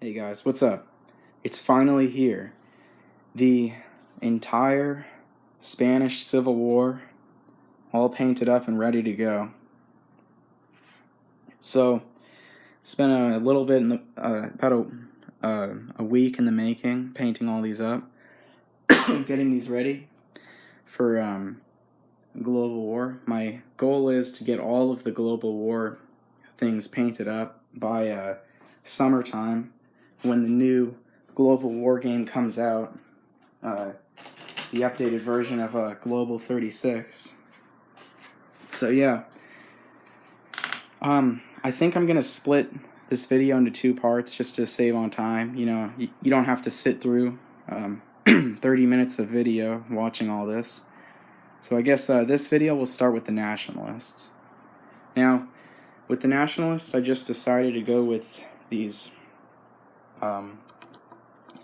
Hey guys, what's up? It's finally here. The entire Spanish Civil War, all painted up and ready to go. So, it's been a little bit in the about a week in the making, painting all these up, getting these ready for global war. My goal is to get all of the global war things painted up by summertime, when the new global war game comes out, the updated version of Global 36. So yeah, I think I'm gonna split this video into two parts just to save on time. You know, you don't have to sit through 30 minutes of video watching all this. So I guess this video will start with the Nationalists. Now, with the Nationalists, I just decided to go with these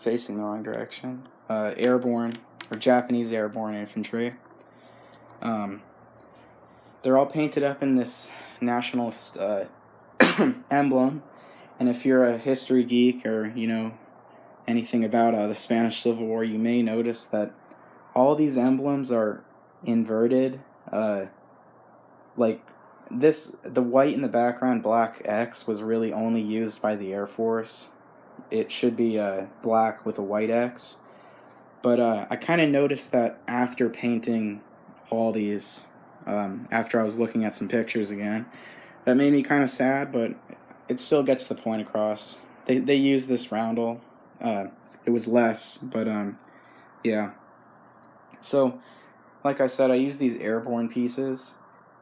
facing the wrong direction, airborne or Japanese airborne infantry. They're all painted up in this nationalist emblem, and if you're a history geek or you know anything about the Spanish Civil War, you may notice that all these emblems are inverted. Like this, the white in the background, black X, was really only used by the Air Force. It should be black with a white X. But I kind of noticed that after painting all these, after I was looking at some pictures again, that made me kind of sad, but it still gets the point across. They used this roundel. It was less, but yeah. So, like I said, I used these airborne pieces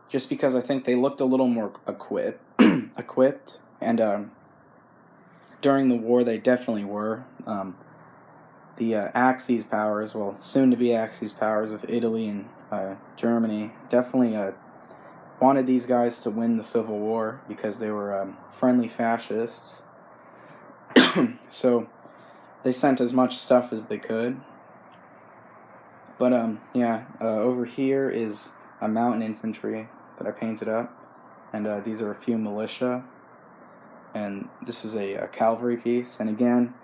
just because I think they looked a little more equipped, and during the war they definitely were. The Axis powers, well, soon-to-be Axis powers of Italy and Germany, definitely wanted these guys to win the Civil War because they were friendly fascists. So they sent as much stuff as they could. But yeah, over here is a mountain infantry that I painted up, and these are a few militia, and this is a cavalry piece. And again,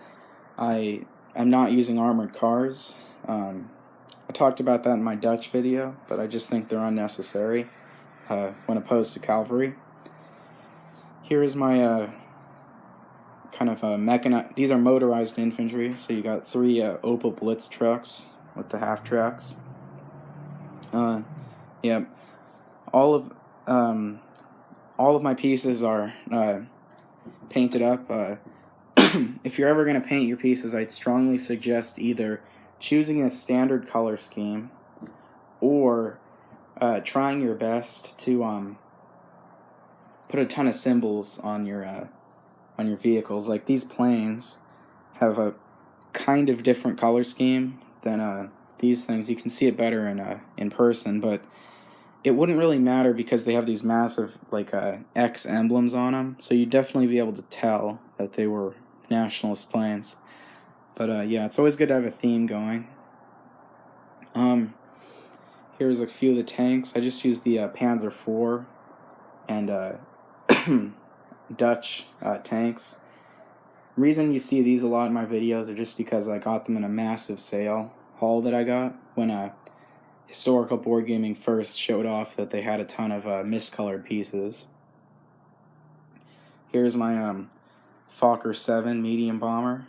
I'm not using armored cars. I talked about that in my Dutch video, but I just think they're unnecessary when opposed to cavalry. Here is my kind of mechanized. These are motorized infantry, so you got 3 Opel Blitz trucks with the half tracks. Yeah, all of my pieces are painted up. If you're ever going to paint your pieces, I'd strongly suggest either choosing a standard color scheme or trying your best to put a ton of symbols on your vehicles. Like these planes have a kind of different color scheme than these things. You can see it better in person, but it wouldn't really matter because they have these massive like X emblems on them, so you'd definitely be able to tell that they were nationalist planes. But yeah, it's always good to have a theme going. Here's a few of the tanks. I just used the Panzer IV and Dutch tanks. The reason you see these a lot in my videos are just because I got them in a massive sale haul that I got when Historical Board Gaming first showed off that they had a ton of miscolored pieces. Here's my Fokker 7 medium bomber.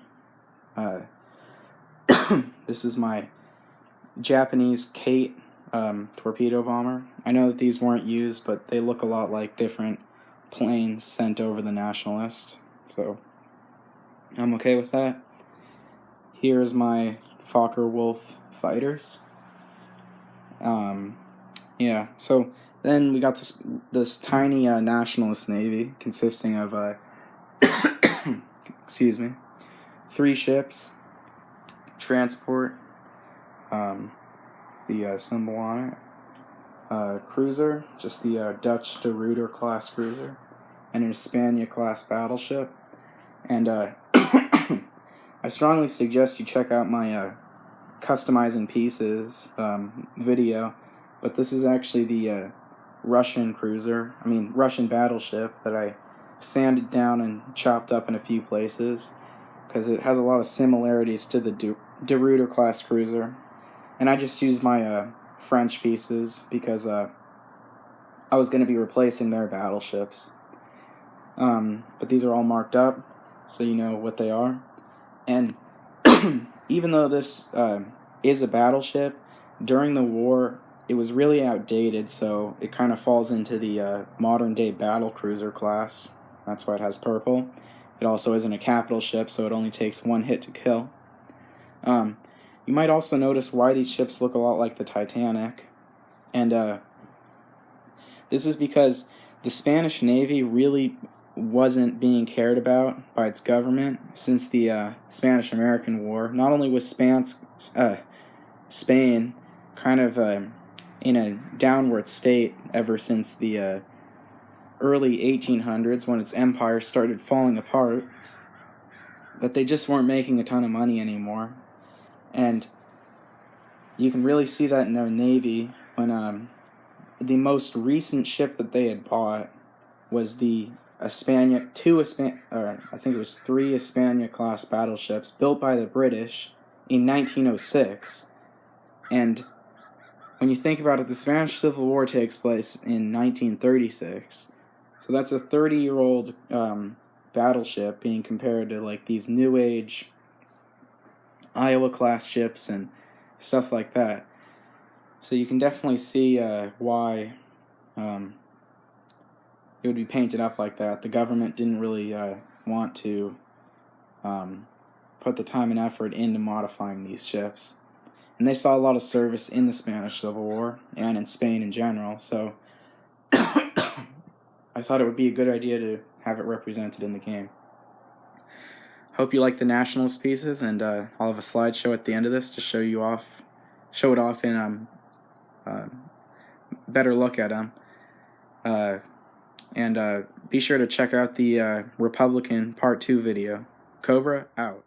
This is my Japanese Kate torpedo bomber. I know that these weren't used, but they look a lot like different planes sent over the Nationalist, so I'm okay with that. Here's my Fokker Wolf fighters. Yeah, so then we got this tiny nationalist navy consisting of excuse me, 3 ships, transport, the symbol on it, cruiser, just the Dutch de Ruyter class cruiser, and an Hispania class battleship. And I strongly suggest you check out my customizing pieces video, but this is actually the Russian battleship that I sanded down and chopped up in a few places. because it has a lot of similarities to the De Ruyter class cruiser. And I just used my French pieces because I was going to be replacing their battleships. But these are all marked up, so you know what they are. And even though this is a battleship, during the war, it was really outdated, so it kind of falls into the modern-day battle cruiser class. That's why it has purple. It also isn't a capital ship, so it only takes one hit to kill. You might also notice why these ships look a lot like the Titanic. And this is because the Spanish Navy really wasn't being cared about by its government since the Spanish-American War. Not only was Spain kind of in a downward state ever since the early 1800s when its empire started falling apart, but they just weren't making a ton of money anymore. And you can really see that in their navy when the most recent ship that they had bought was the I think it was 3 Hispania-class battleships built by the British in 1906. And when you think about it, the Spanish Civil War takes place in 1936. So that's a 30-year-old battleship being compared to like these new age Iowa-class ships and stuff like that. So you can definitely see why it would be painted up like that. The government didn't really want to put the time and effort into modifying these ships. And they saw a lot of service in the Spanish Civil War and in Spain in general, so I thought it would be a good idea to have it represented in the game. Hope you like the Nationalist pieces, and I'll have a slideshow at the end of this to show it off in better look at them. And be sure to check out the Republican Part 2 video. Cobra, out.